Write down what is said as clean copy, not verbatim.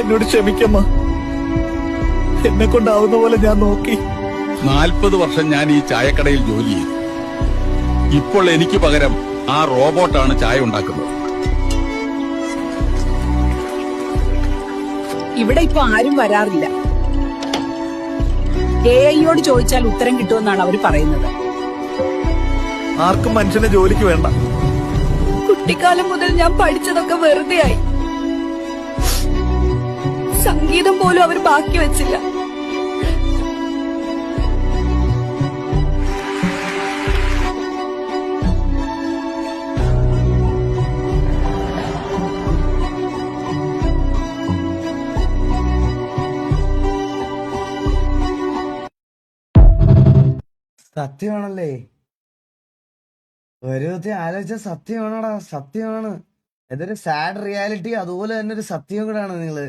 എന്നോട് ക്ഷമിക്കമ്മ. എന്നെ കൊണ്ടാവുന്ന പോലെ ഞാൻ നോക്കി. 40 വർഷം ഞാൻ ഈ ചായക്കടയിൽ ജോലി ചെയ്തു. ഇപ്പോൾ എനിക്ക് പകരം ആ റോബോട്ടാണ് ചായ ഉണ്ടാക്കുന്നത്. ഇവിടെ ഇപ്പൊ ആരും വരാറില്ല. AI-യോട് ചോദിച്ചാൽ ഉത്തരം കിട്ടുമെന്നാണ് അവർ പറയുന്നത്. ആർക്കും മനുഷ്യനെ ജോലിക്ക് വേണ്ട. കുട്ടിക്കാലം മുതൽ ഞാൻ പഠിച്ചതൊക്കെ വെറുതെയായി. സംഗീതം പോലും അവർ ബാക്കി വെച്ചില്ല. സത്യമാണല്ലേ? ഒരു വിധത്തിൽ ആലോചിച്ച സത്യമാണോടാ, സത്യമാണ്. ഇതൊരു സാഡ് റിയാലിറ്റി, അതുപോലെ തന്നെ ഒരു സത്യം കൂടാണ്. നിങ്ങള്